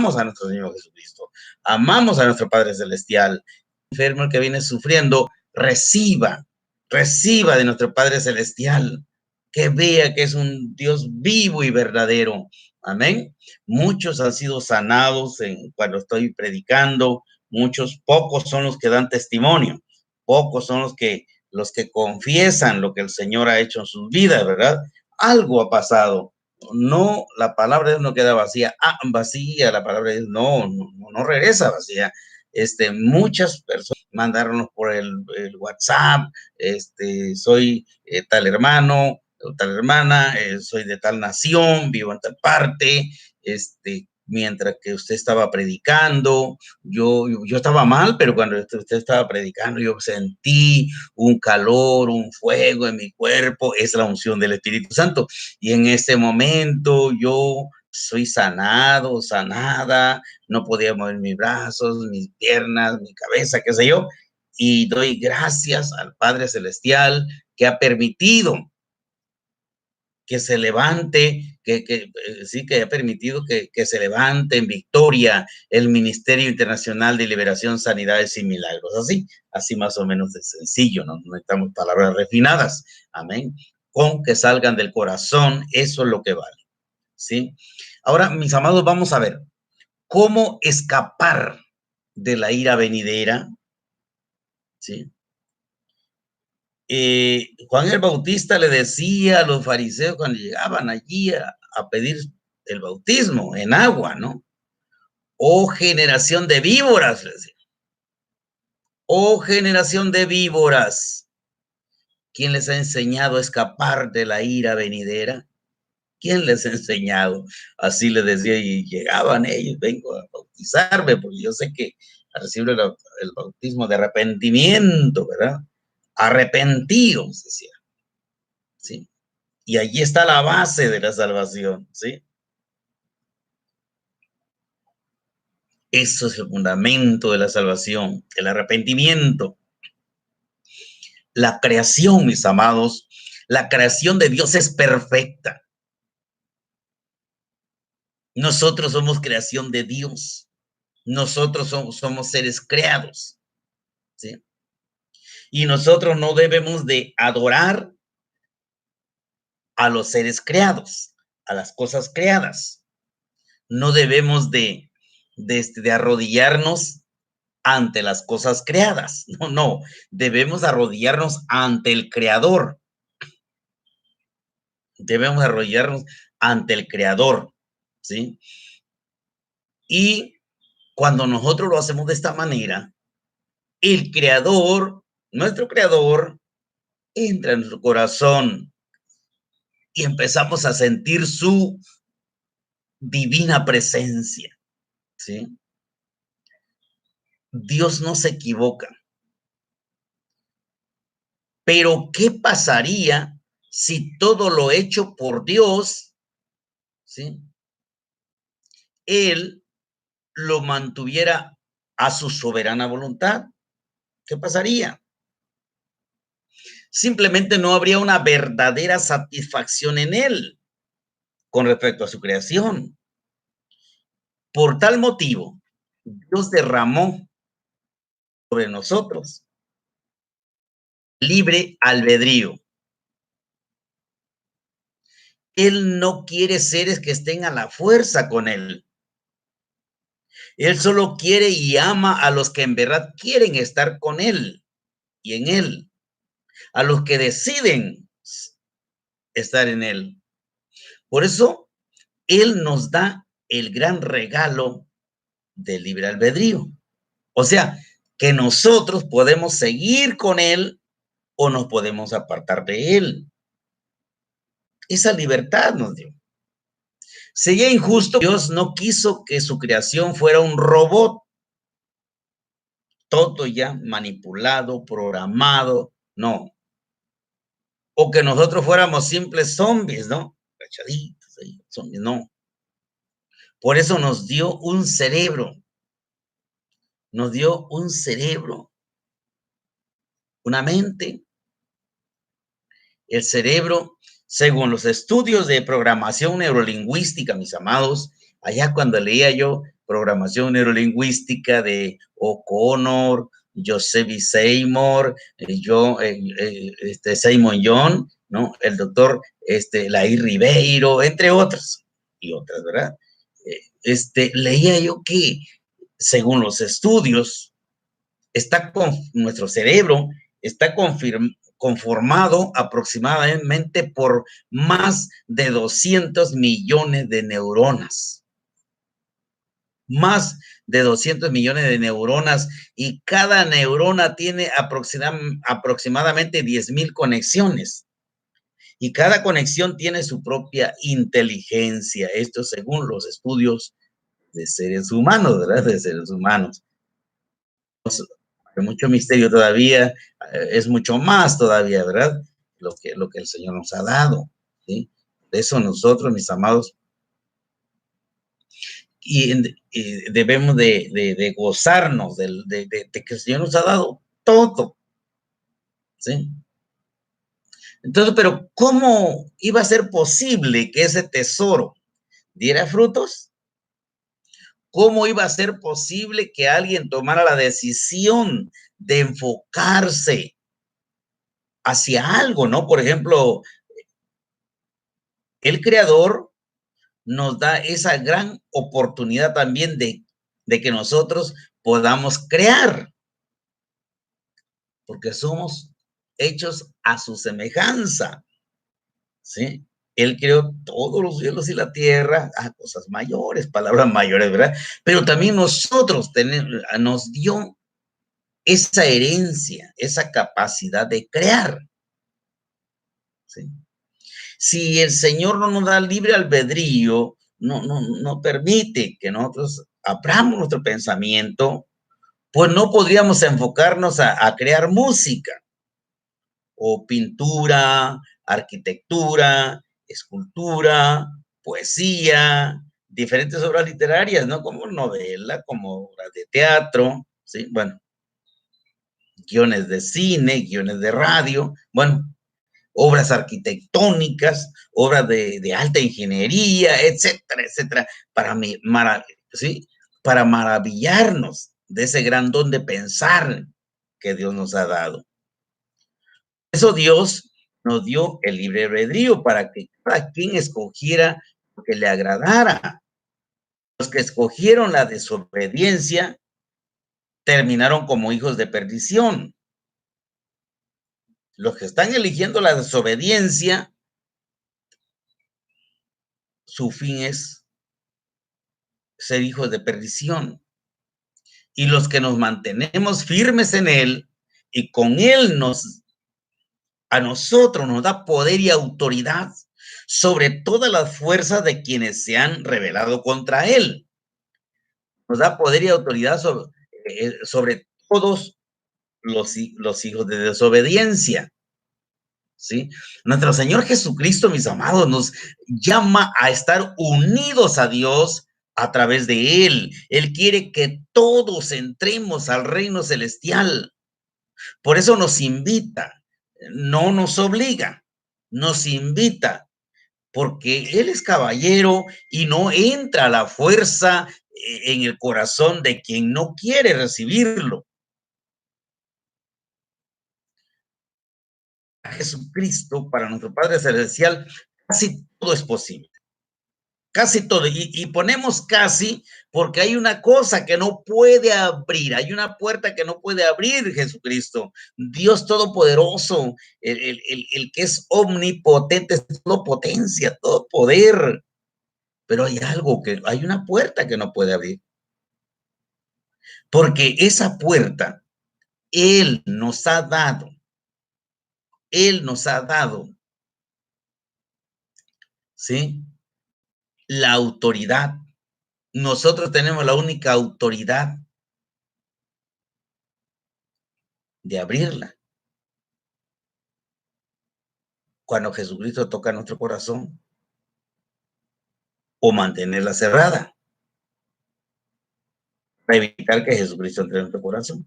amamos a nuestro Señor Jesucristo, amamos a nuestro Padre Celestial. El enfermo, el que viene sufriendo, reciba de nuestro Padre Celestial, que vea que es un Dios vivo y verdadero. Amén. Muchos han sido sanados cuando estoy predicando, pocos son los que dan testimonio, pocos son los que confiesan lo que el Señor ha hecho en sus vidas, ¿verdad? Algo ha pasado. No, la palabra de Dios no queda vacía. La palabra de Dios no regresa vacía. Muchas personas mandaron por el WhatsApp, soy tal hermano, o tal hermana, soy de tal nación, vivo en tal parte, mientras que usted estaba predicando, yo estaba mal, pero cuando usted estaba predicando, yo sentí un calor, un fuego en mi cuerpo, es la unción del Espíritu Santo, y en ese momento yo soy sanado, sanada, no podía mover mis brazos, mis piernas, mi cabeza, qué sé yo, y doy gracias al Padre Celestial que ha permitido que se levante, que ha permitido que se levante en victoria el Ministerio Internacional de Liberación, Sanidades y Milagros. Así más o menos de sencillo, no necesitamos palabras refinadas. Amén. Con que salgan del corazón, eso es lo que vale. ¿Sí? Ahora, mis amados, vamos a ver cómo escapar de la ira venidera. ¿Sí? Juan el Bautista le decía a los fariseos cuando llegaban allí a pedir el bautismo en agua, ¿no? Oh, generación de víboras, les decía. Oh, generación de víboras. ¿Quién les ha enseñado a escapar de la ira venidera? ¿Quién les ha enseñado? Así les decía, y llegaban ellos, vengo a bautizarme, porque yo sé que recibo el bautismo de arrepentimiento, ¿verdad? Arrepentidos, decía. ¿Sí? Y allí está la base de la salvación, ¿sí? Eso es el fundamento de la salvación, el arrepentimiento. La creación, mis amados, la creación de Dios es perfecta. Nosotros somos creación de Dios. Nosotros somos seres creados, ¿sí? Y nosotros no debemos de adorar a los seres creados, a las cosas creadas. No debemos de arrodillarnos ante las cosas creadas. No, debemos arrodillarnos ante el Creador. Debemos arrodillarnos ante el Creador, ¿sí? Y cuando nosotros lo hacemos de esta manera, el Creador, nuestro Creador, entra en nuestro corazón y empezamos a sentir su divina presencia, ¿sí? Dios no se equivoca. Pero ¿qué pasaría si todo lo hecho por Dios, ¿sí?, Él lo mantuviera a su soberana voluntad? ¿Qué pasaría? Simplemente no habría una verdadera satisfacción en Él con respecto a su creación. Por tal motivo, Dios derramó sobre nosotros libre albedrío. Él no quiere seres que estén a la fuerza con Él. Él solo quiere y ama a los que en verdad quieren estar con Él y en Él, a los que deciden estar en Él. Por eso, Él nos da el gran regalo del libre albedrío. O sea, que nosotros podemos seguir con Él o nos podemos apartar de Él. Esa libertad nos dio. Sería injusto. Dios no quiso que su creación fuera un robot, todo ya manipulado, programado, no. O que nosotros fuéramos simples zombies, ¿no? Cachaditos, zombies, no. Por eso nos dio un cerebro. Nos dio un cerebro, una mente. El cerebro, según los estudios de programación neurolingüística, mis amados, allá cuando leía yo programación neurolingüística de O'Connor, Joseph E. Seymour, Simon Young, ¿no? El doctor Laí Ribeiro, entre otras y otras, ¿verdad? Leía yo que, según los estudios, nuestro cerebro está conformado aproximadamente por más de 200 millones de neuronas. Más de 200 millones de neuronas, y cada neurona tiene aproximadamente 10,000 conexiones. Y cada conexión tiene su propia inteligencia. Esto según los estudios de seres humanos, ¿verdad? De seres humanos. Hay mucho misterio todavía, es mucho más todavía, ¿verdad? Lo que el Señor nos ha dado, ¿sí? De eso nosotros, mis amados, y debemos de gozarnos de que el Señor nos ha dado todo, ¿sí? Entonces, pero ¿cómo iba a ser posible que ese tesoro diera frutos? ¿Cómo iba a ser posible que alguien tomara la decisión de enfocarse hacia algo, ¿no? Por ejemplo, el Creador nos da esa gran oportunidad también de que nosotros podamos crear, porque somos hechos a su semejanza, ¿sí? Él creó todos los cielos y la tierra, cosas mayores, palabras mayores, ¿verdad? Pero también nosotros nos dio esa herencia, esa capacidad de crear, ¿sí? Si el Señor no nos da libre albedrío, no permite que nosotros abramos nuestro pensamiento, pues no podríamos enfocarnos a crear música o pintura, arquitectura, escultura, poesía, diferentes obras literarias, ¿no? Como novela, como obras de teatro, ¿sí? Bueno, guiones de cine, guiones de radio, bueno, obras arquitectónicas, obras de alta ingeniería, etcétera, etcétera, ¿sí? Para maravillarnos de ese gran don de pensar que Dios nos ha dado. Eso Dios nos dio el libre albedrío para que cada quien escogiera lo que le agradara. Los que escogieron la desobediencia terminaron como hijos de perdición. Los que están eligiendo la desobediencia, su fin es ser hijos de perdición. Y los que nos mantenemos firmes en Él y con Él a nosotros nos da poder y autoridad sobre todas las fuerzas de quienes se han rebelado contra Él. Nos da poder y autoridad sobre todos los hijos de desobediencia, ¿sí? Nuestro Señor Jesucristo, mis amados, nos llama a estar unidos a Dios a través de Él. Él quiere que todos entremos al reino celestial. Por eso nos invita, no nos obliga, nos invita, porque Él es caballero y no entra a la fuerza en el corazón de quien no quiere recibirlo. A Jesucristo, para nuestro Padre Celestial, casi todo es posible. Casi todo. Y ponemos casi porque hay una cosa que no puede abrir, hay una puerta que no puede abrir Jesucristo. Dios Todopoderoso, el que es omnipotente, es todo potencia, todo poder. Pero hay una puerta que no puede abrir. Porque esa puerta, Él nos ha dado, ¿sí? La autoridad. Nosotros tenemos la única autoridad de abrirla. Cuando Jesucristo toca nuestro corazón, o mantenerla cerrada, para evitar que Jesucristo entre en nuestro corazón.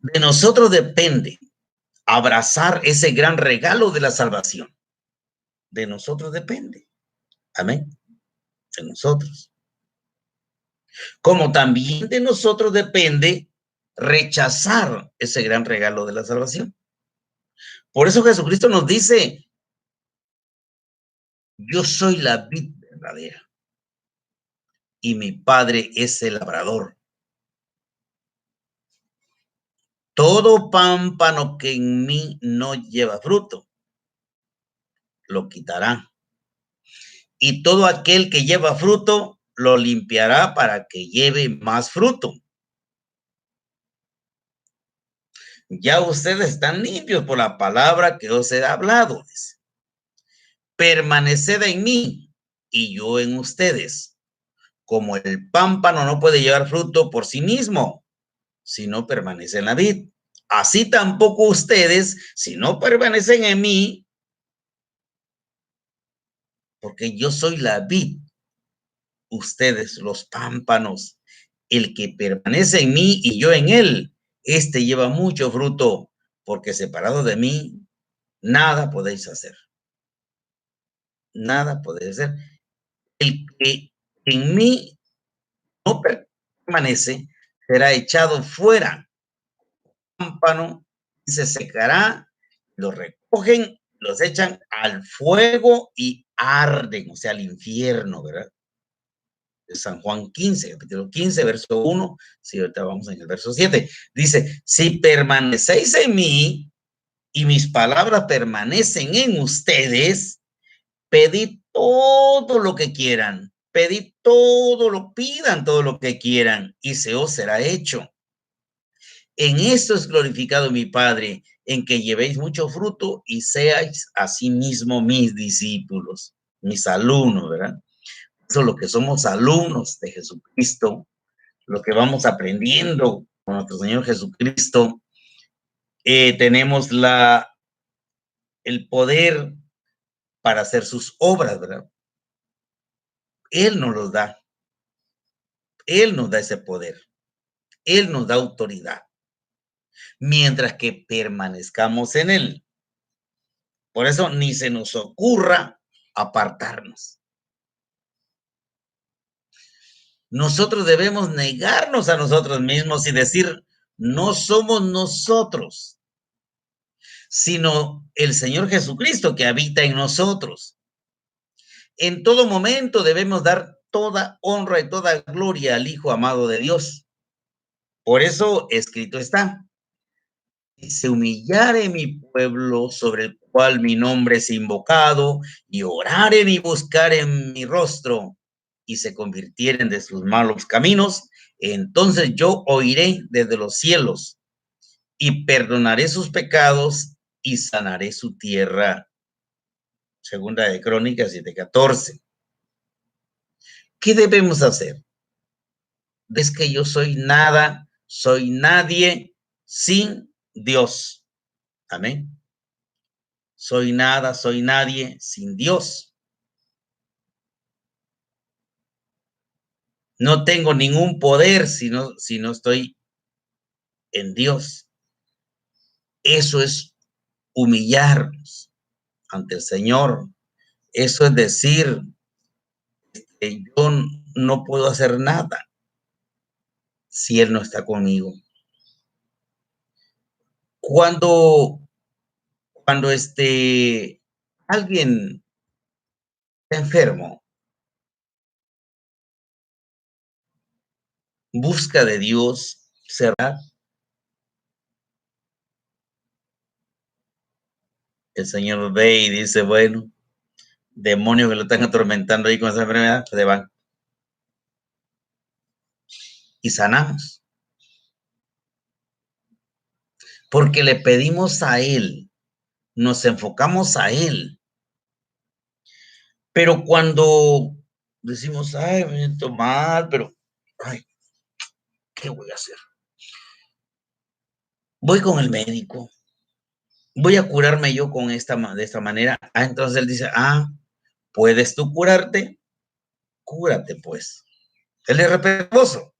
De nosotros depende abrazar ese gran regalo de la salvación. De nosotros depende. Amén. de nosotros. Como también de nosotros depende rechazar ese gran regalo de la salvación. Por eso Jesucristo nos dice, yo soy la vid verdadera y mi Padre es el labrador. Todo pámpano que en mí no lleva fruto, lo quitará. Y todo aquel que lleva fruto, lo limpiará para que lleve más fruto. Ya ustedes están limpios por la palabra que os he hablado. Permaneced en mí y yo en ustedes. Como el pámpano no puede llevar fruto por sí mismo, si no permanece en la vid. Así tampoco ustedes, si no permanecen en mí, porque yo soy la vid, ustedes los pámpanos. El que permanece en mí y yo en él, este lleva mucho fruto, porque separado de mí, nada podéis hacer. Nada podéis hacer. El que en mí no permanece será echado fuera, pámpano, y se secará, los recogen, los echan al fuego y arden, o sea, al infierno, ¿verdad? De San Juan 15, capítulo 15, verso 1, si ahorita vamos en el verso 7, dice, si permanecéis en mí y mis palabras permanecen en ustedes, pedid todo lo que quieran, pedid todo lo, pidan todo lo que quieran y se os será hecho. En esto es glorificado mi Padre, en que llevéis mucho fruto y seáis asimismo mis discípulos, mis alumnos, ¿verdad? Eso es lo que somos alumnos de Jesucristo, lo que vamos aprendiendo con nuestro Señor Jesucristo. Tenemos el poder para hacer sus obras, ¿verdad? Él nos lo da. Él nos da ese poder. Él nos da autoridad. Mientras que permanezcamos en Él. Por eso ni se nos ocurra apartarnos. Nosotros debemos negarnos a nosotros mismos y decir, no somos nosotros, sino el Señor Jesucristo que habita en nosotros. En todo momento debemos dar toda honra y toda gloria al Hijo amado de Dios. Por eso escrito está, si se humillare mi pueblo sobre el cual mi nombre es invocado, y oraren y buscaren mi rostro, y se convirtieren de sus malos caminos, entonces yo oiré desde los cielos, y perdonaré sus pecados, y sanaré su tierra. Segunda de Crónicas 7:14. ¿Qué debemos hacer? Es que yo soy nada, soy nadie sin Dios. Amén. Soy nada, soy nadie sin Dios. No tengo ningún poder si no estoy en Dios. Eso es humillarnos ante el Señor. Eso es decir que yo no puedo hacer nada si Él no está conmigo. Cuando alguien está enfermo, busca de Dios, será el Señor ve y dice, bueno, demonios que lo están atormentando ahí con esa enfermedad, se van. Y sanamos. Porque le pedimos a Él, nos enfocamos a Él. Pero cuando decimos, ay, me siento mal, pero, ay, ¿qué voy a hacer? Voy con el médico, voy a curarme yo de esta manera. Ah, entonces Él dice, ¿puedes tú curarte? Cúrate, pues. Él es respetuoso.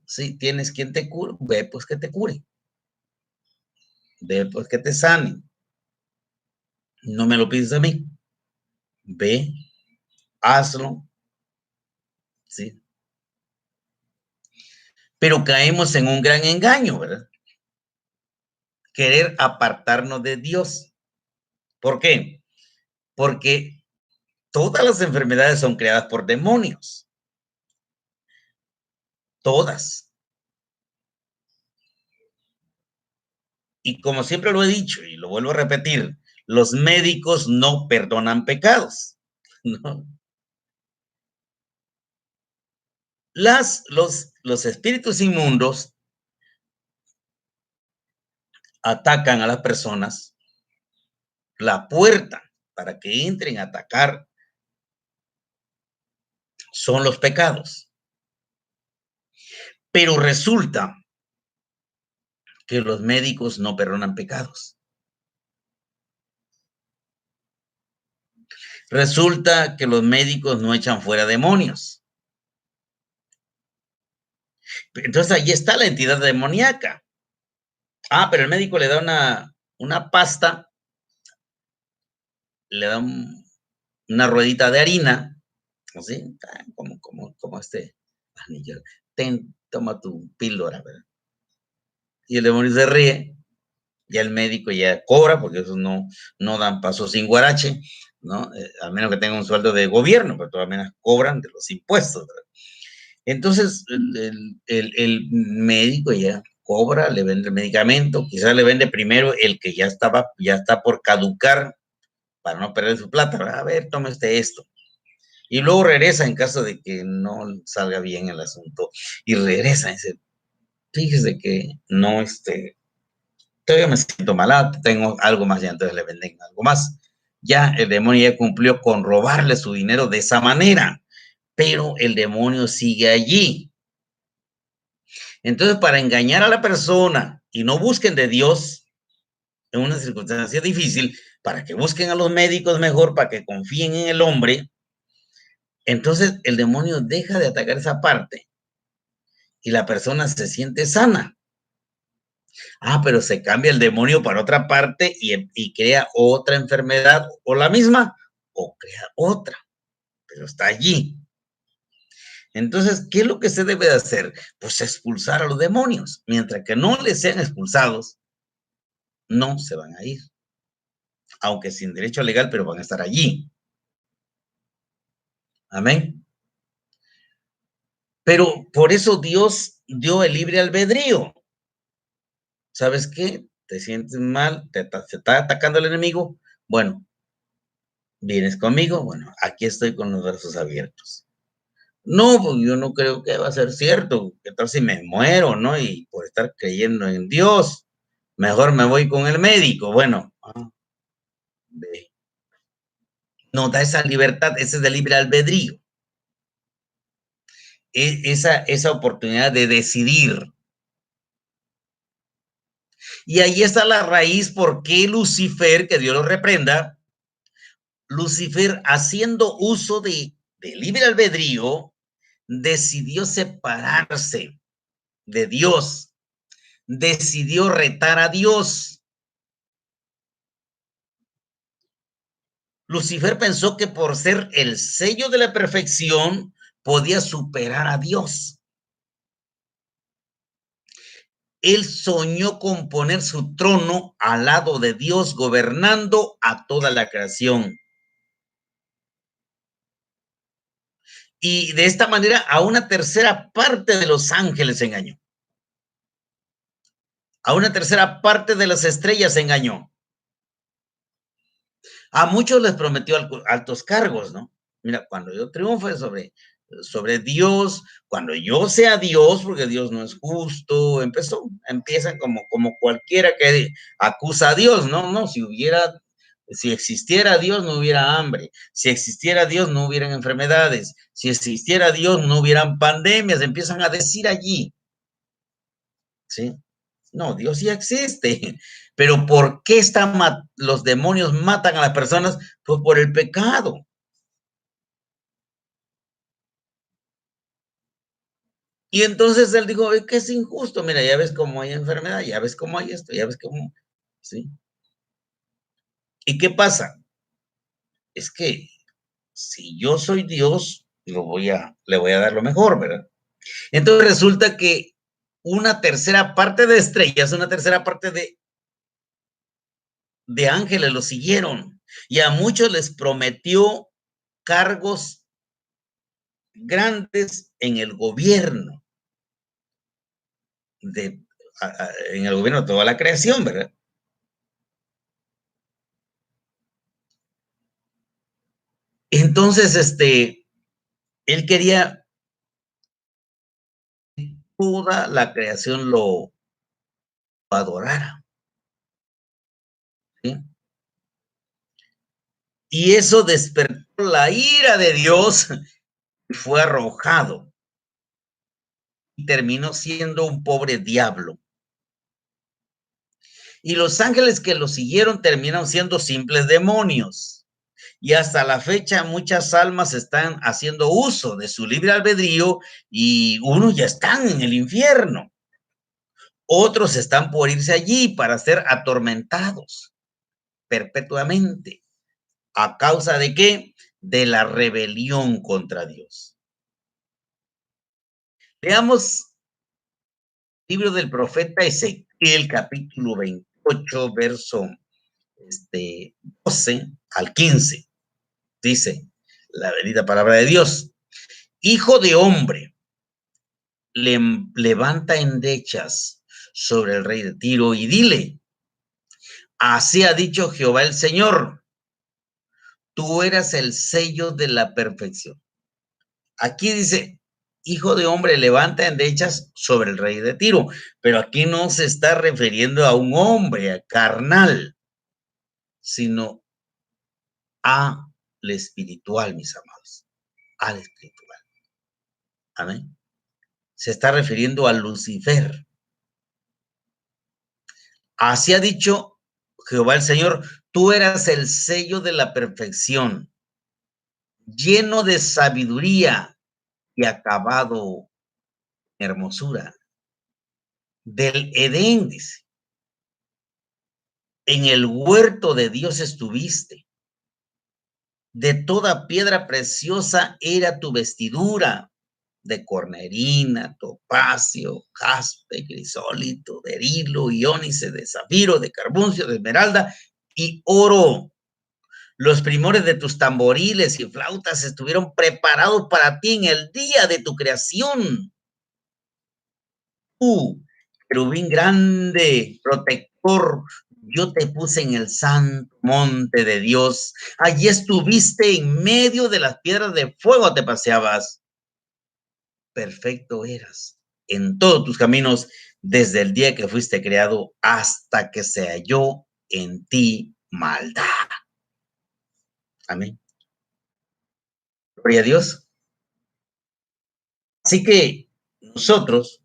Sí, tienes quien te cure, ve pues que te cure. Ve pues que te sane. No me lo pides a mí. Ve hazlo, ¿sí? Pero caemos en un gran engaño, ¿verdad? Querer apartarnos de Dios. ¿Por qué? Porque todas las enfermedades son creadas por demonios. Todas. Y como siempre lo he dicho y lo vuelvo a repetir, los médicos no perdonan pecados, ¿no? Los espíritus inmundos atacan a las personas, la puerta para que entren a atacar son los pecados. Pero resulta que los médicos no perdonan pecados. Resulta que los médicos no echan fuera demonios. Entonces ahí está la entidad demoníaca. Ah, pero el médico le da una pasta, le da una ruedita de harina, así, como este anillo. Ten, toma tu píldora, ¿verdad? Y el demonio se ríe, ya el médico ya cobra, porque esos no dan paso sin guarache, ¿no? Al menos que tengan un sueldo de gobierno, pero todas maneras cobran de los impuestos, ¿verdad? Entonces, el médico ya cobra, le vende el medicamento, quizás le vende primero el que ya está por caducar para no perder su plata. A ver, tome usted esto. Y luego regresa en caso de que no salga bien el asunto. Y regresa y dice, fíjese que no, todavía me siento malado, tengo algo más, ya entonces le venden algo más. Ya el demonio ya cumplió con robarle su dinero de esa manera, pero el demonio sigue allí. Entonces, para engañar a la persona y no busquen de Dios en una circunstancia difícil, para que busquen a los médicos mejor, para que confíen en el hombre, entonces el demonio deja de atacar esa parte y la persona se siente sana. Ah, pero se cambia el demonio para otra parte y crea otra enfermedad, o la misma, o crea otra, pero está allí. Entonces, ¿qué es lo que se debe de hacer? Pues expulsar a los demonios. Mientras que no les sean expulsados, no se van a ir. Aunque sin derecho legal, pero van a estar allí. Amén. Pero por eso Dios dio el libre albedrío. ¿Sabes qué? Te sientes mal, te está atacando el enemigo. Bueno, ¿vienes conmigo? Bueno, aquí estoy con los brazos abiertos. No, pues yo no creo que va a ser cierto. ¿Qué tal si me muero, no? Y por estar creyendo en Dios, mejor me voy con el médico. Bueno, ve. Nos da esa libertad, ese es el libre albedrío. Esa oportunidad de decidir. Y ahí está la raíz por qué Lucifer, que Dios lo reprenda, Lucifer, haciendo uso de libre albedrío, decidió separarse de Dios, decidió retar a Dios. Lucifer pensó que por ser el sello de la perfección podía superar a Dios. Él soñó con poner su trono al lado de Dios, gobernando a toda la creación. Y de esta manera a una tercera parte de los ángeles engañó. A una tercera parte de las estrellas engañó. A muchos les prometió altos cargos, ¿no? Mira, cuando yo triunfe sobre Dios, cuando yo sea Dios, porque Dios no es justo, empiezan como cualquiera que acusa a Dios, ¿no? No, si existiera Dios no hubiera hambre, si existiera Dios no hubieran enfermedades, si existiera Dios no hubieran pandemias, empiezan a decir allí, ¿sí? No, Dios sí existe, pero ¿por qué los demonios matan a las personas? Pues por el pecado. Y entonces él dijo, es que es injusto, mira, ya ves cómo hay enfermedad, ya ves cómo hay esto, ya ves cómo, ¿sí? ¿Y qué pasa? Es que si yo soy Dios, le voy a dar lo mejor, ¿verdad? Entonces resulta que una tercera parte de estrellas, una tercera parte de ángeles lo siguieron y a muchos les prometió cargos grandes en el gobierno, de, en el gobierno de toda la creación, ¿verdad? Entonces, él quería toda la creación lo adorara, ¿sí? Y eso despertó la ira de Dios y fue arrojado y terminó siendo un pobre diablo. Y los ángeles que lo siguieron terminaron siendo simples demonios. Y hasta la fecha muchas almas están haciendo uso de su libre albedrío y unos ya están en el infierno. Otros están por irse allí para ser atormentados perpetuamente. ¿A causa de qué? De la rebelión contra Dios. Veamos el libro del profeta Ezequiel, capítulo 28, verso 12 al 15. Dice la bendita palabra de Dios: Hijo de hombre, levanta endechas sobre el rey de Tiro y dile: así ha dicho Jehová el Señor, tú eras el sello de la perfección. Aquí dice, hijo de hombre, levanta endechas sobre el rey de Tiro, pero aquí no se está refiriendo a un hombre carnal, sino al espiritual, mis amados, al espiritual. Amén. Se está refiriendo a Lucifer. Así ha dicho Jehová el Señor, tú eras el sello de la perfección, lleno de sabiduría y acabado en hermosura. Del Edén, dice, en el huerto de Dios estuviste. De toda piedra preciosa era tu vestidura, de cornerina, topacio, jaspe, crisólito, berilo, iónice, de zafiro, de carbuncio, de esmeralda y oro. Los primores de tus tamboriles y flautas estuvieron preparados para ti en el día de tu creación. Tú, querubín grande, protector, yo te puse en el santo monte de Dios. Allí estuviste en medio de las piedras de fuego, te paseabas. Perfecto eras en todos tus caminos desde el día que fuiste creado hasta que se halló en ti maldad. Amén. Gloria a Dios. Así que nosotros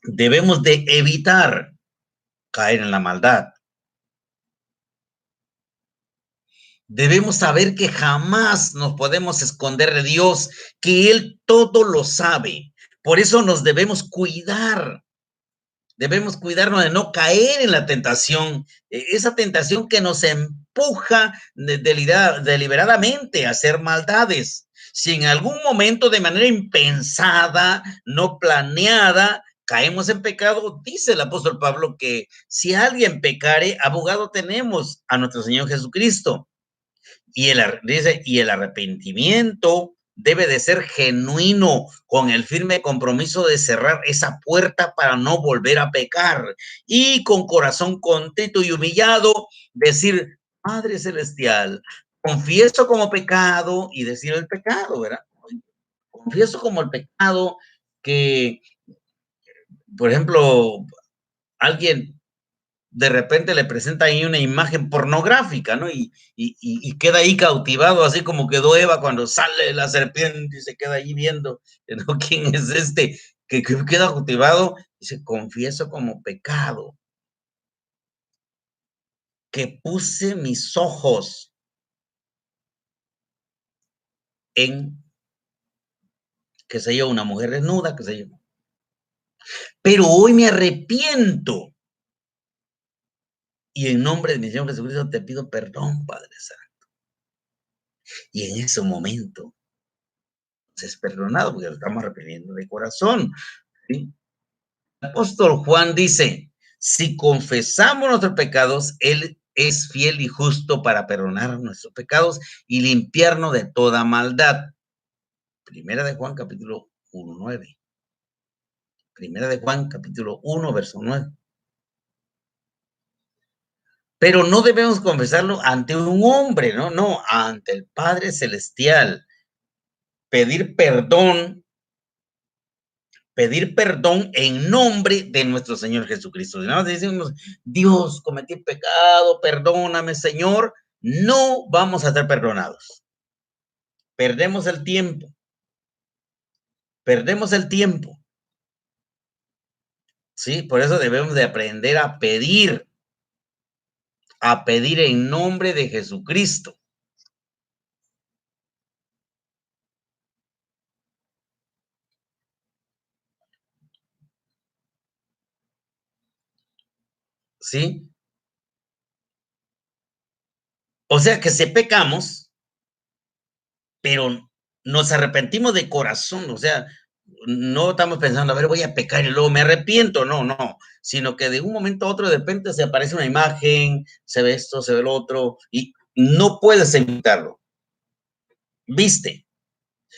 debemos de evitar caer en la maldad. Debemos saber que jamás nos podemos esconder de Dios, que Él todo lo sabe. Por eso nos debemos cuidar. Debemos cuidarnos de no caer en la tentación, esa tentación que nos empuja deliberadamente a hacer maldades. Si en algún momento de manera impensada, no planeada, caemos en pecado, dice el apóstol Pablo que si alguien pecare, abogado tenemos a nuestro Señor Jesucristo. Y el arrepentimiento debe de ser genuino, con el firme compromiso de cerrar esa puerta para no volver a pecar. Y con corazón contento y humillado, decir, Padre Celestial, confieso como pecado y decir el pecado, ¿verdad? Confieso como el pecado que, por ejemplo, alguien de repente le presenta ahí una imagen pornográfica, ¿no? Y queda ahí cautivado, así como quedó Eva cuando sale la serpiente y se queda ahí viendo, ¿no? ¿Quién es este? Que queda cautivado y se confieso como pecado, que puse mis ojos en, qué sé yo, una mujer desnuda, qué sé yo. Pero hoy me arrepiento y en nombre de mi Señor Jesucristo te pido perdón, Padre Santo. Y en ese momento es perdonado porque lo estamos arrepintiendo de corazón. ¿Sí? El apóstol Juan dice, si confesamos nuestros pecados, Él es fiel y justo para perdonar nuestros pecados y limpiarnos de toda maldad. Primera de Juan, capítulo 1, 9. Primera de Juan, capítulo 1, verso 9. Pero no debemos confesarlo ante un hombre, ¿no? No, ante el Padre Celestial. Pedir perdón en nombre de nuestro Señor Jesucristo. Si nada más decimos, Dios, cometí pecado, perdóname, Señor, no vamos a ser perdonados. Perdemos el tiempo. Perdemos el tiempo. Sí, por eso debemos de aprender a pedir en nombre de Jesucristo. ¿Sí? O sea que si pecamos, pero nos arrepentimos de corazón, o sea, no estamos pensando, a ver, voy a pecar y luego me arrepiento, no, no, sino que de un momento a otro de repente se aparece una imagen, se ve esto, se ve lo otro, y no puedes evitarlo. Viste,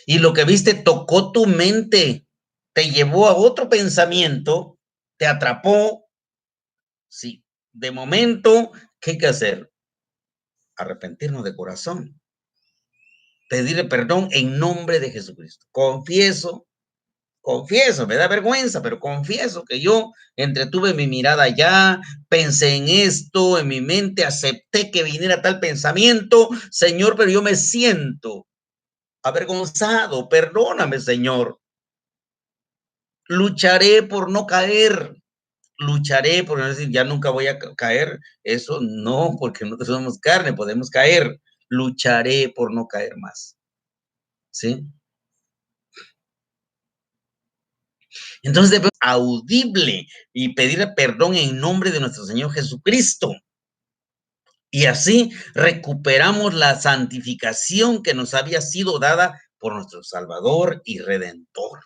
y lo que viste tocó tu mente, te llevó a otro pensamiento, te atrapó, sí, de momento, ¿qué hay que hacer? Arrepentirnos de corazón, pedirle perdón en nombre de Jesucristo. Confieso, me da vergüenza, pero confieso que yo entretuve mi mirada allá, pensé en esto, en mi mente, acepté que viniera tal pensamiento, Señor, pero yo me siento avergonzado, perdóname, Señor. Lucharé por no caer, lucharé por no decir, ya nunca voy a caer. Eso no, porque no somos carne, podemos caer. Lucharé por no caer más. ¿Sí? Entonces debemos audible y pedir perdón en nombre de nuestro Señor Jesucristo. Y así recuperamos la santificación que nos había sido dada por nuestro Salvador y Redentor.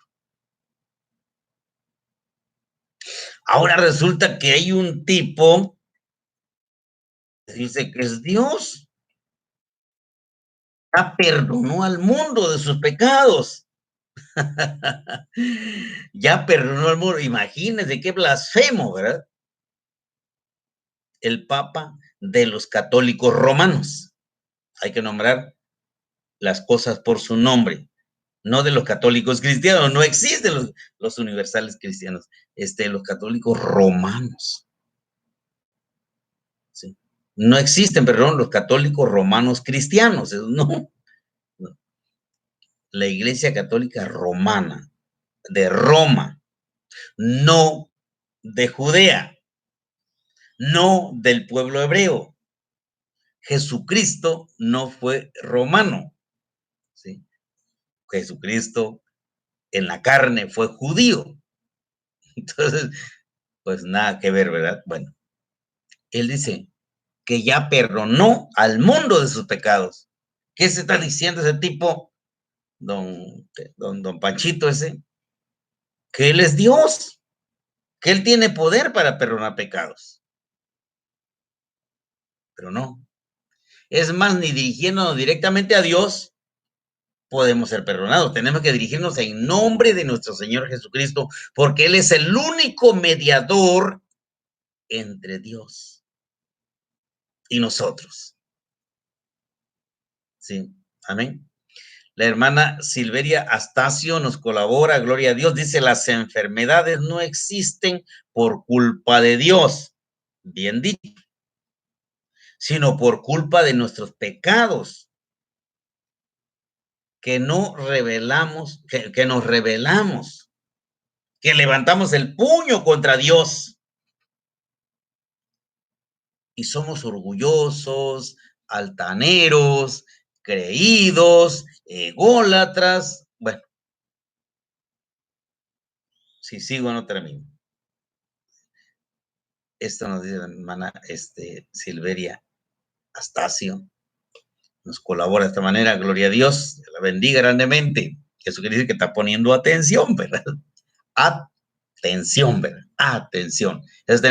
Ahora resulta que hay un tipo que dice que es Dios, ya perdonó al mundo de sus pecados. Ya perdonó al mundo. Imagínense qué blasfemo, ¿verdad? El Papa de los católicos romanos. Hay que nombrar las cosas por su nombre, no de los católicos cristianos, no existen los universales cristianos, los católicos romanos, ¿sí? No existen, perdón, los católicos romanos cristianos, no, no. La Iglesia Católica Romana, de Roma, no de Judea, no del pueblo hebreo. Jesucristo no fue romano, ¿sí? Jesucristo en la carne fue judío. Entonces, pues nada que ver, ¿verdad? Bueno, él dice que ya perdonó al mundo de sus pecados. ¿Qué se está diciendo ese tipo, don Panchito ese? Que él es Dios, que él tiene poder para perdonar pecados. Pero no. Es más, ni dirigiéndonos directamente a Dios podemos ser perdonados. Tenemos que dirigirnos en nombre de nuestro Señor Jesucristo, porque Él es el único mediador entre Dios y nosotros. Sí, amén. La hermana Silveria Astacio nos colabora, gloria a Dios, dice, las enfermedades no existen por culpa de Dios, bien dicho, sino por culpa de nuestros pecados, que no revelamos, que nos rebelamos, que levantamos el puño contra Dios y somos orgullosos, altaneros, creídos, ególatras. Bueno, si sigo no termino. Esto nos dice la hermana Silveria Astacio. Nos colabora de esta manera, gloria a Dios, la bendiga grandemente. Eso quiere decir que está poniendo atención, ¿verdad? Atención, ¿verdad? Atención. Es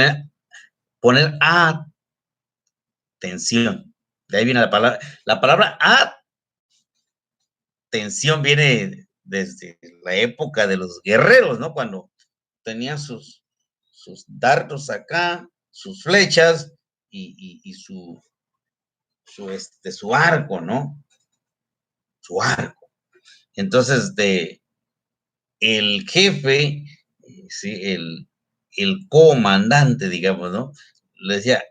poner atención. De ahí viene la palabra. La palabra atención viene desde la época de los guerreros, ¿no? Cuando tenían sus dardos acá, sus flechas y su arco, ¿no? Su arco. Entonces, el jefe, ¿sí? El comandante, digamos, ¿no? Le decía,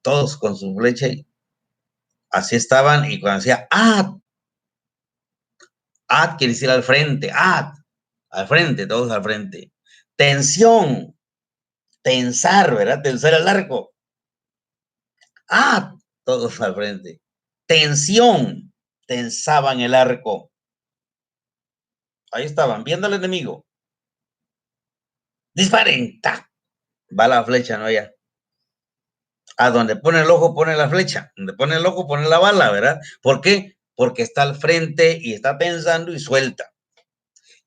todos con su flecha, así estaban, y cuando decía, quiere decir al frente, al frente, todos al frente. Tensión, tensar, ¿verdad? Tensar el arco. Todos al frente. Tensión, tensaban el arco. Ahí estaban, viendo al enemigo. Disparen, ¡tac! Va la flecha, ¿no? Ya. Donde pone el ojo, pone la flecha. Donde pone el ojo, pone la bala, ¿verdad? ¿Por qué? Porque está al frente y está pensando y suelta.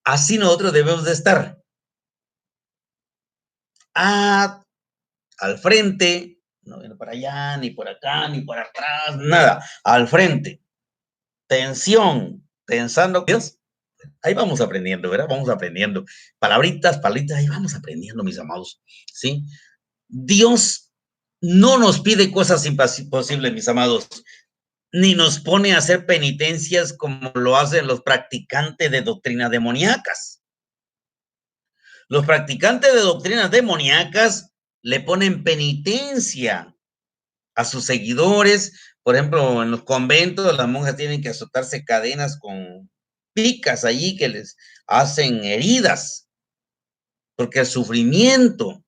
Así nosotros debemos de estar. Al frente, no viene para allá, ni por acá, ni por atrás, nada. Al frente. Tensión, pensando. Dios, ahí vamos aprendiendo, ¿verdad? Vamos aprendiendo. Palabritas, ahí vamos aprendiendo, mis amados. ¿Sí? Dios no nos pide cosas imposibles, mis amados, ni nos pone a hacer penitencias como lo hacen los practicantes de doctrinas demoníacas. Los practicantes de doctrinas demoníacas le ponen penitencia a sus seguidores. Por ejemplo, en los conventos las monjas tienen que azotarse cadenas con picas allí que les hacen heridas, porque el sufrimiento.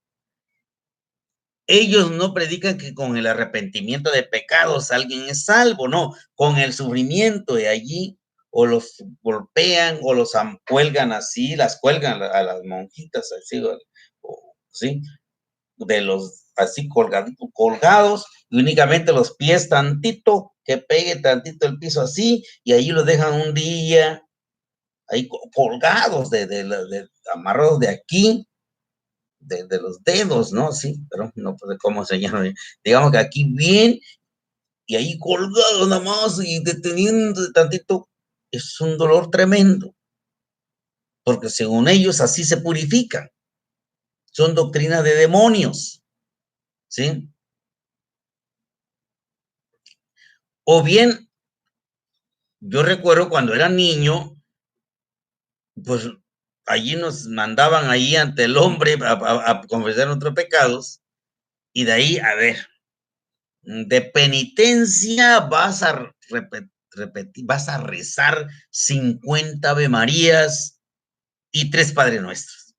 Ellos no predican que con el arrepentimiento de pecados alguien es salvo, no, con el sufrimiento de allí, o los golpean o los cuelgan así, las cuelgan a las monjitas así, ¿sí? De los así colgados, y únicamente los pies tantito, que pegue tantito el piso así, y ahí los dejan un día, ahí colgados, amarrados de aquí, de los dedos, ¿no? Sí, pero no sé cómo enseñarlo. Digamos que aquí bien, y ahí colgado nada más, y deteniendo tantito, es un dolor tremendo, porque según ellos así se purifican. Son doctrinas de demonios, ¿sí? O bien, yo recuerdo cuando era niño, pues allí nos mandaban ahí ante el hombre a confesar nuestros pecados, y de ahí, a ver, de penitencia vas a repetir, vas a rezar 50 Ave Marías y 3 Padre Nuestros.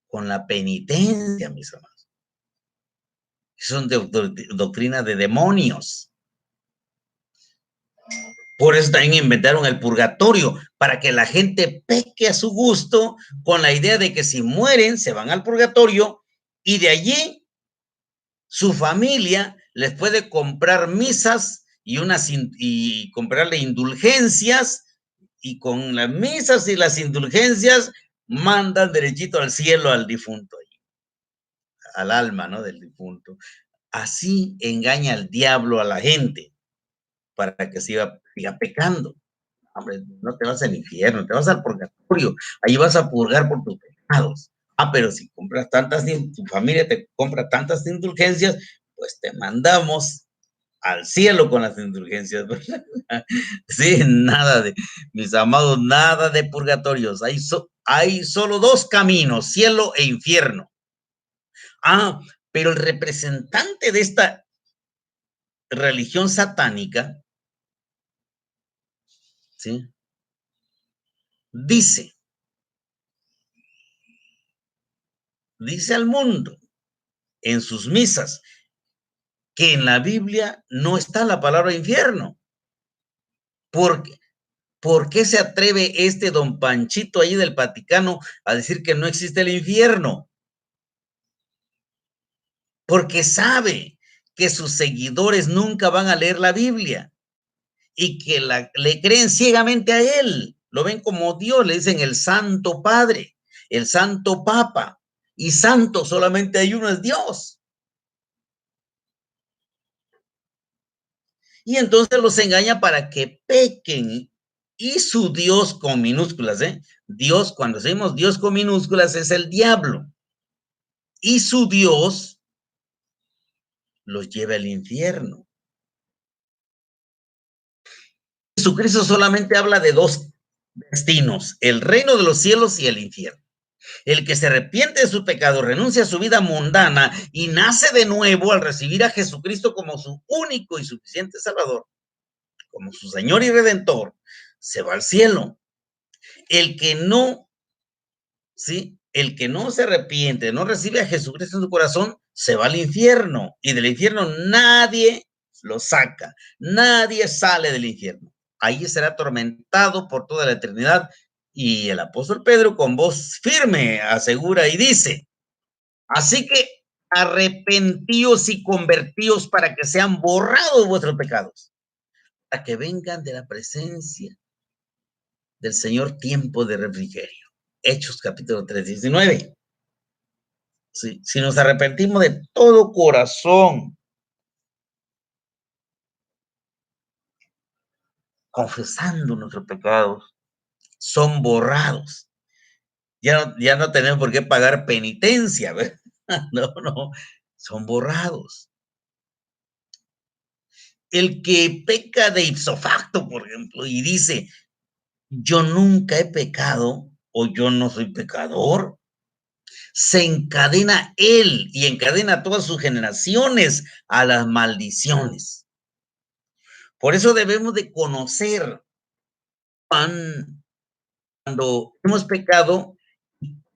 Con la penitencia, mis amados. Son doctrinas de demonios. Por eso también inventaron el purgatorio, para que la gente peque a su gusto, con la idea de que si mueren se van al purgatorio, y de allí su familia les puede comprar misas y comprarle indulgencias, y con las misas y las indulgencias mandan derechito al cielo al difunto, al alma, ¿no? Del difunto. Así engaña el diablo a la gente para que siga pecando. Hombre, no te vas al infierno, te vas al purgatorio, ahí vas a purgar por tus pecados. Pero si compras tu familia te compra tantas indulgencias, pues te mandamos al cielo con las indulgencias, ¿verdad? Sí, mis amados, nada de purgatorios. Hay solo 2 caminos, cielo e infierno. Pero el representante de esta religión satánica, ¿sí? Dice al mundo en sus misas que en la Biblia no está la palabra infierno. ¿Por qué se atreve don Panchito ahí del Vaticano a decir que no existe el infierno? porque sabe que sus seguidores nunca van a leer la Biblia y que le creen ciegamente a él. Lo ven como Dios, le dicen el Santo Padre, el Santo Papa, y santo solamente hay uno, es Dios. Y entonces los engaña para que pequen. Y su Dios con minúsculas, Dios, cuando decimos Dios con minúsculas, es el diablo. Y su Dios los lleva al infierno. Jesucristo solamente habla de dos destinos, el reino de los cielos y el infierno. El que se arrepiente de su pecado, renuncia a su vida mundana y nace de nuevo al recibir a Jesucristo como su único y suficiente Salvador, como su Señor y Redentor, se va al cielo. El que no, ¿sí? El que no se arrepiente, no recibe a Jesucristo en su corazón, se va al infierno. Y del infierno nadie lo saca. Nadie sale del infierno. Ahí será atormentado por toda la eternidad. Y el apóstol Pedro con voz firme asegura y dice, así que arrepentíos y convertíos para que sean borrados vuestros pecados, para que vengan de la presencia del Señor tiempo de refrigerio. Hechos capítulo 3, 19. Sí, si nos arrepentimos de todo corazón, confesando nuestros pecados, son borrados. Ya no tenemos por qué pagar penitencia, ¿verdad? No, no, son borrados. El que peca de ipso facto, por ejemplo, y dice, yo nunca he pecado o yo no soy pecador, se encadena él y encadena a todas sus generaciones a las maldiciones. Por eso debemos de conocer cuando hemos pecado,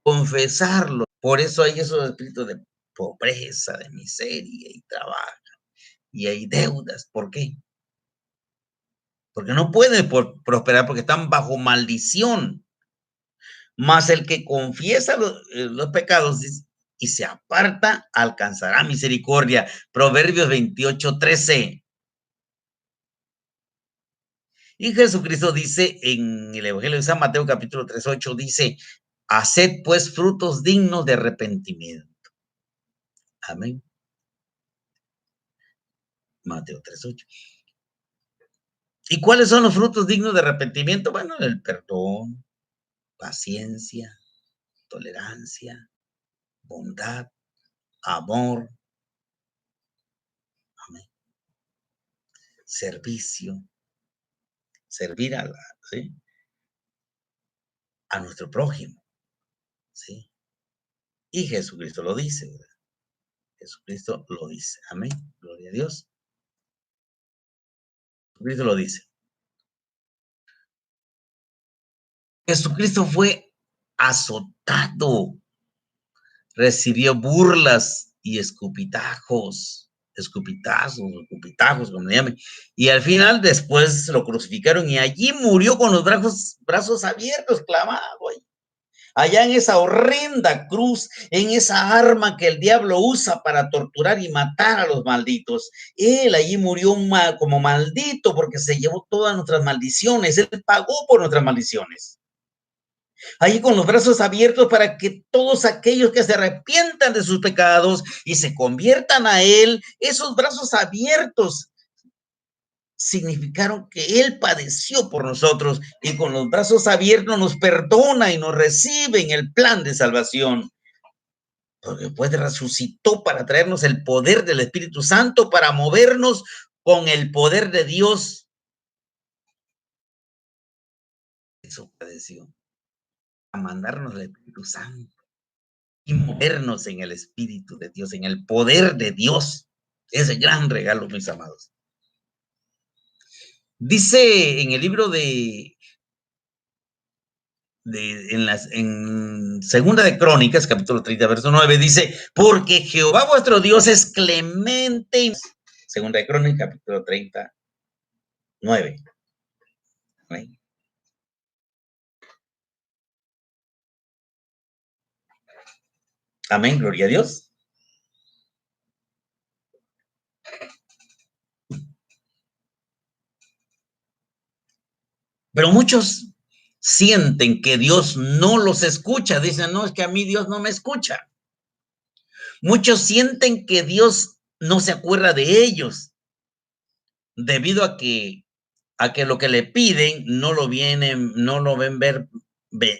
confesarlo. Por eso hay esos espíritus de pobreza, de miseria y trabajo, y hay deudas. ¿Por qué? Porque no pueden prosperar porque están bajo maldición. Mas el que confiesa los pecados y se aparta, alcanzará misericordia. Proverbios 28:13. Y Jesucristo dice en el Evangelio de San Mateo capítulo 3:8, dice, haced pues frutos dignos de arrepentimiento. Amén. Mateo 3:8. ¿Y cuáles son los frutos dignos de arrepentimiento? Bueno, el perdón, paciencia, tolerancia, bondad, amor, amén, servicio, servir ¿sí? A nuestro prójimo, ¿sí? Y Jesucristo lo dice, ¿verdad? Jesucristo lo dice, amén, gloria a Dios. Jesucristo lo dice. Jesucristo fue azotado, recibió burlas y escupitajos, como le llamen. Y al final, después lo crucificaron y allí murió con los brazos abiertos, clavado ahí. Allá en esa horrenda cruz, en esa arma que el diablo usa para torturar y matar a los malditos. Él allí murió como maldito porque se llevó todas nuestras maldiciones. Él pagó por nuestras maldiciones. Allí con los brazos abiertos para que todos aquellos que se arrepientan de sus pecados y se conviertan a Él, esos brazos abiertos significaron que Él padeció por nosotros y con los brazos abiertos nos perdona y nos recibe en el plan de salvación. Porque después resucitó para traernos el poder del Espíritu Santo, para movernos con el poder de Dios. Eso padeció, a mandarnos el Espíritu Santo y movernos en el Espíritu de Dios, en el poder de Dios. Ese gran regalo, mis amados. Dice en el libro en Segunda de Crónicas, capítulo 30, verso 9, dice, porque Jehová vuestro Dios es clemente. Segunda de Crónicas, capítulo 30, 9. Amén. Amén, gloria a Dios. Pero muchos sienten que Dios no los escucha. Dicen, no, es que a mí Dios no me escucha. Muchos sienten que Dios no se acuerda de ellos debido a que lo que le piden no lo vienen, no lo ven ver,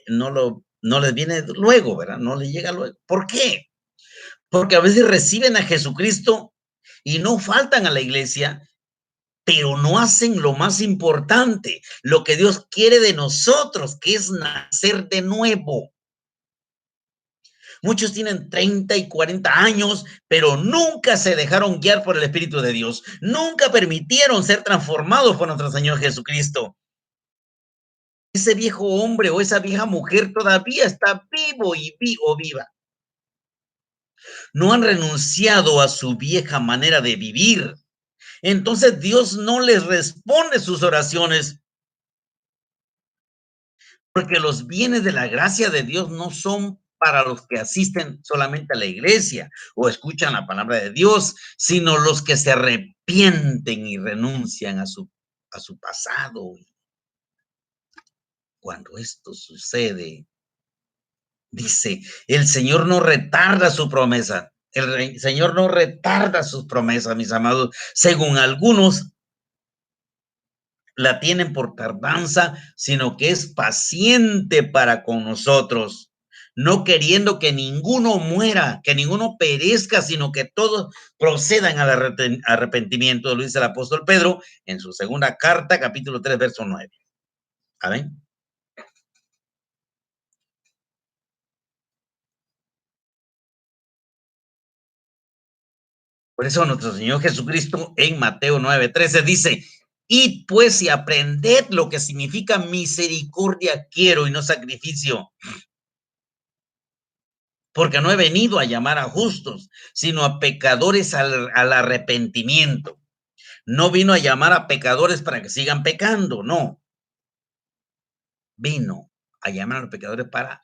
no les viene luego, ¿verdad? No les llega luego. ¿Por qué? Porque a veces reciben a Jesucristo y no faltan a la iglesia, pero no hacen lo más importante, lo que Dios quiere de nosotros, que es nacer de nuevo. Muchos tienen 30 y 40 años, pero nunca se dejaron guiar por el Espíritu de Dios. Nunca permitieron ser transformados por nuestro Señor Jesucristo. Ese viejo hombre o esa vieja mujer todavía está vivo o viva. No han renunciado a su vieja manera de vivir. Entonces Dios no les responde sus oraciones, porque los bienes de la gracia de Dios no son para los que asisten solamente a la iglesia o escuchan la palabra de Dios, sino los que se arrepienten y renuncian a su pasado. Cuando esto sucede, dice, el Señor no retarda su promesa. El Señor no retarda sus promesas, mis amados. Según algunos la tienen por tardanza, sino que es paciente para con nosotros, no queriendo que ninguno muera, que ninguno perezca, sino que todos procedan al arrepentimiento, lo dice el apóstol Pedro en su segunda carta, capítulo 3, verso 9. Amén. Por eso nuestro Señor Jesucristo en Mateo 9:13 dice, id pues y aprended lo que significa misericordia quiero y no sacrificio, porque no he venido a llamar a justos, sino a pecadores al arrepentimiento. No vino a llamar a pecadores para que sigan pecando, no. Vino a llamar a los pecadores para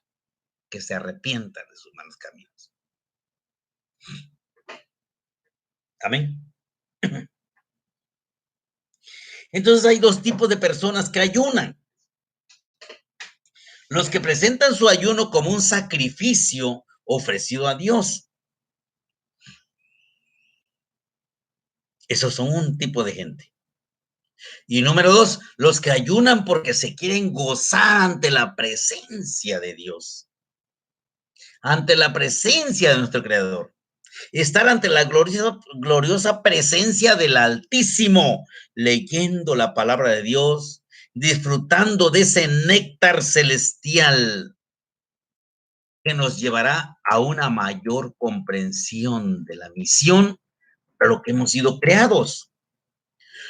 que se arrepientan de sus malos caminos. Amén. Entonces hay dos tipos de personas que ayunan. Los que presentan su ayuno como un sacrificio ofrecido a Dios. Esos son un tipo de gente. Y número dos, los que ayunan porque se quieren gozar ante la presencia de Dios. Ante la presencia de nuestro Creador. Estar ante la gloriosa presencia del Altísimo, leyendo la palabra de Dios, disfrutando de ese néctar celestial que nos llevará a una mayor comprensión de la misión para lo que hemos sido creados.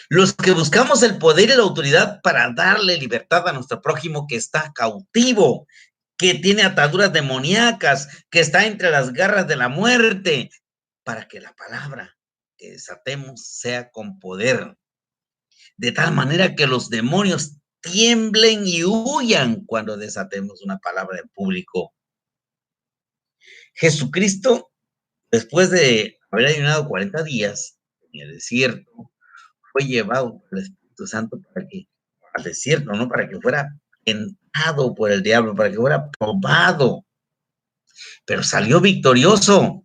Los que buscamos el poder y la autoridad para darle libertad a nuestro prójimo que está cautivo, que tiene ataduras demoníacas, que está entre las garras de la muerte, para que la palabra que desatemos sea con poder, de tal manera que los demonios tiemblen y huyan cuando desatemos una palabra en público. Jesucristo, después de haber ayunado 40 días en el desierto, fue llevado por el Espíritu Santo al desierto, ¿no? Para que fuera tentado por el diablo, para que fuera probado, pero salió victorioso.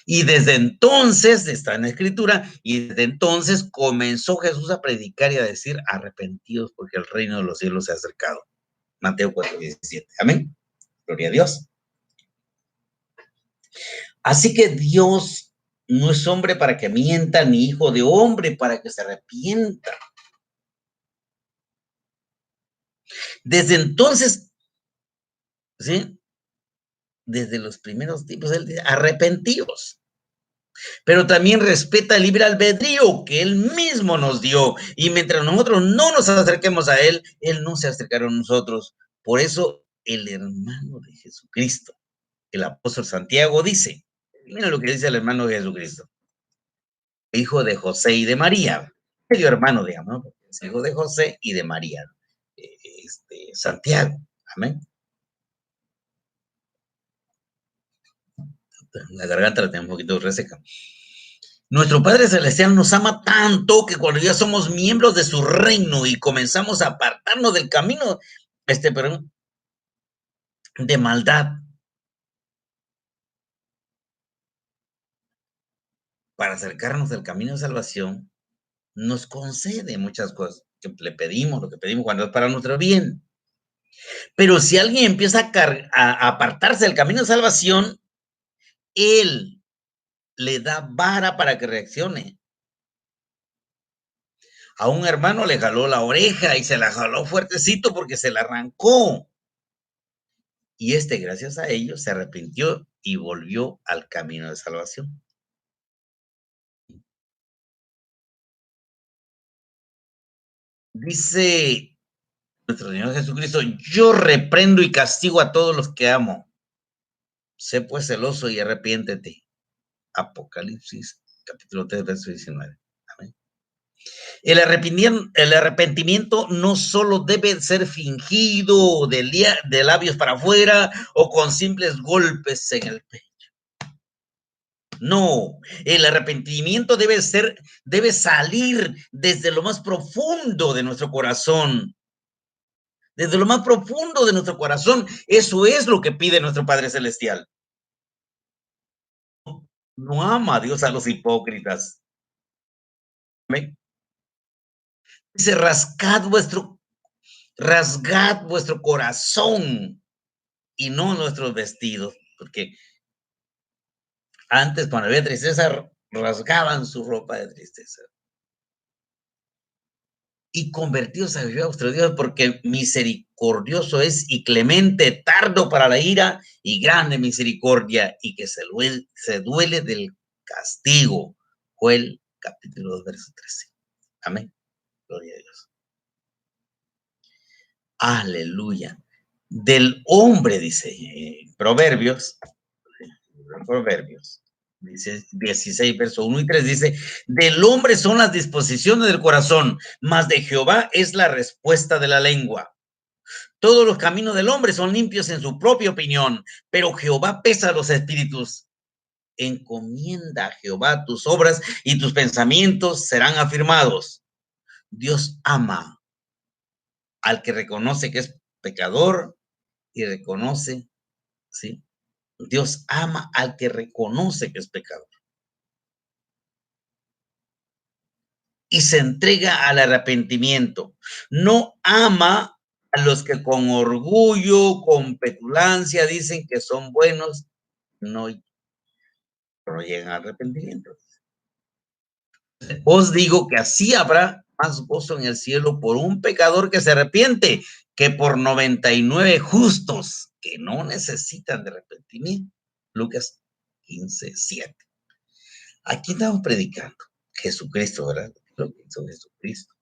Y desde entonces, está en la escritura, y desde entonces comenzó Jesús a predicar y a decir, arrepentidos porque el reino de los cielos se ha acercado. Mateo 4:17. Amén. Gloria a Dios. Así que Dios no es hombre para que mienta, ni hijo de hombre para que se arrepienta. Desde entonces, ¿sí? Desde los primeros tiempos, él dice, arrepentidos. Pero también respeta el libre albedrío que él mismo nos dio. Y mientras nosotros no nos acerquemos a él, él no se acercará a nosotros. Por eso el hermano de Jesucristo, el apóstol Santiago, dice, mira lo que dice el hermano de Jesucristo, hijo de José y de María, medio hermano, digamos, ¿no? Es hijo de José y de María, Santiago, amén. La garganta la tengo un poquito reseca. Nuestro Padre Celestial nos ama tanto que cuando ya somos miembros de su reino y comenzamos a apartarnos del camino, perdón, de maldad, para acercarnos al camino de salvación, nos concede muchas cosas que le pedimos, lo que pedimos cuando es para nuestro bien. Pero si alguien empieza a apartarse del camino de salvación, Él le da vara para que reaccione. A un hermano le jaló la oreja y se la jaló fuertecito porque se la arrancó. Y gracias a ello, se arrepintió y volvió al camino de salvación. Dice nuestro Señor Jesucristo: yo reprendo y castigo a todos los que amo. Sé pues celoso y arrepiéntete. Apocalipsis, capítulo 3, verso 19. Amén. El arrepentimiento no solo debe ser fingido de labios para afuera o con simples golpes en el pecho. No, el arrepentimiento debe salir desde lo más profundo de nuestro corazón. Desde lo más profundo de nuestro corazón. Eso es lo que pide nuestro Padre Celestial. No ama a Dios a los hipócritas. Amén. Dice: rasgad vuestro corazón y no nuestros vestidos, porque antes, cuando había tristeza, rasgaban su ropa de tristeza. Y convertidos a Jehová vuestro Dios, porque misericordioso es y clemente, tardo para la ira y grande misericordia, y que se duele del castigo. Joel capítulo 2, verso 13. Amén. Gloria a Dios. Aleluya. Del hombre, dice Proverbios, dice 16, verso 1 y 3, dice: del hombre son las disposiciones del corazón, mas de Jehová es la respuesta de la lengua. Todos los caminos del hombre son limpios en su propia opinión, pero Jehová pesa los espíritus. Encomienda a Jehová tus obras y tus pensamientos serán afirmados. Dios ama al que reconoce que es pecador y reconoce, ¿sí? Dios ama al que reconoce que es pecador y se entrega al arrepentimiento. No ama a los que con orgullo, con petulancia dicen que son buenos, no llegan al arrepentimiento. Os digo que así habrá más gozo en el cielo por un pecador que se arrepiente que por 99 justos que no necesitan de arrepentimiento. Lucas 15:7. Aquí estamos predicando Jesucristo, ¿verdad? Lo que hizo Jesucristo.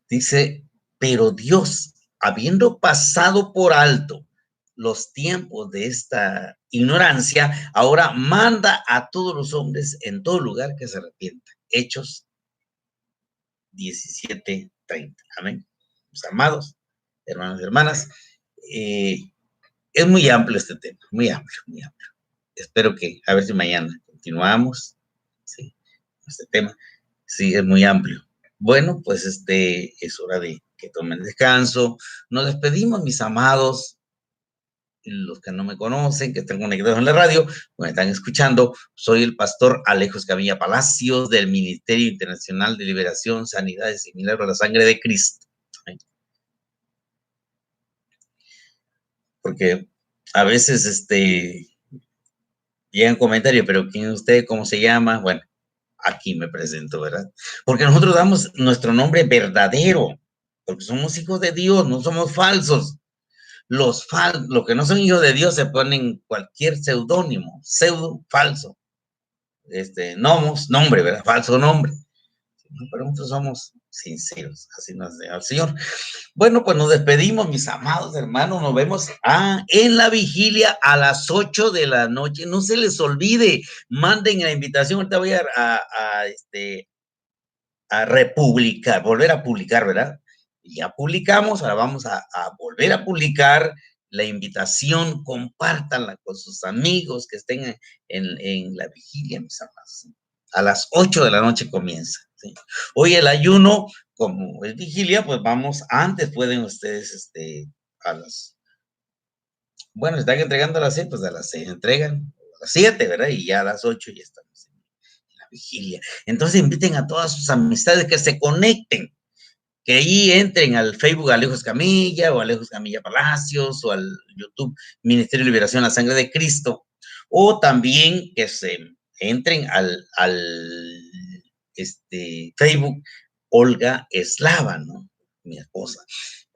Dice: pero Dios, habiendo pasado por alto los tiempos de esta ignorancia, ahora manda a todos los hombres en todo lugar que se arrepientan. Hechos 17:30. Amén. Mis amados hermanos y hermanas, es muy amplio este tema, muy amplio, muy amplio. Espero que, a ver si mañana continuamos, sí, este tema. Sí, es muy amplio. Bueno, pues es hora de que tomen descanso. Nos despedimos, mis amados, los que no me conocen, que están conectados en la radio, me están escuchando. Soy el pastor Alejo Escamilla Palacios del Ministerio Internacional de Liberación, Sanidades y Milagros de la Sangre de Cristo. Porque a veces llegan comentarios: pero ¿quién es usted? ¿Cómo se llama? Bueno, aquí me presento, ¿verdad? Porque nosotros damos nuestro nombre verdadero, porque somos hijos de Dios, no somos falsos. Los que no son hijos de Dios se ponen cualquier seudónimo, falso. Nomos, nombre, ¿verdad? Falso nombre. Pero nosotros somos sinceros, así nos da el Señor. Bueno, pues nos despedimos, mis amados hermanos. Nos vemos en la vigilia a las 8 de la noche. No se les olvide, manden la invitación. Ahorita voy a republicar, volver a publicar, ¿verdad? Ya publicamos, ahora vamos a volver a publicar la invitación, compártanla con sus amigos que estén en la vigilia, mis amados. A las 8 de la noche comienza. ¿Sí? Hoy el ayuno, como es vigilia, pues vamos antes, pueden ustedes, a las, bueno, están entregando a las 6, pues a las 6 entregan, a las 7, ¿verdad? Y ya a las 8 ya estamos en la vigilia. Entonces inviten a todas sus amistades que se conecten, que ahí entren al Facebook Alejos Camilla o Alejos Camilla Palacios o al YouTube Ministerio de Liberación La Sangre de Cristo, o también que se entren al Facebook Olga Eslava, ¿no? Mi esposa,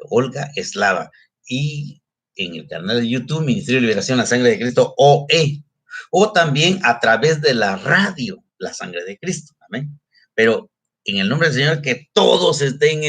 Olga Eslava, y en el canal de YouTube Ministerio de Liberación La Sangre de Cristo OE, o también a través de la radio La Sangre de Cristo, amén. Pero en el nombre del Señor, que todos estén en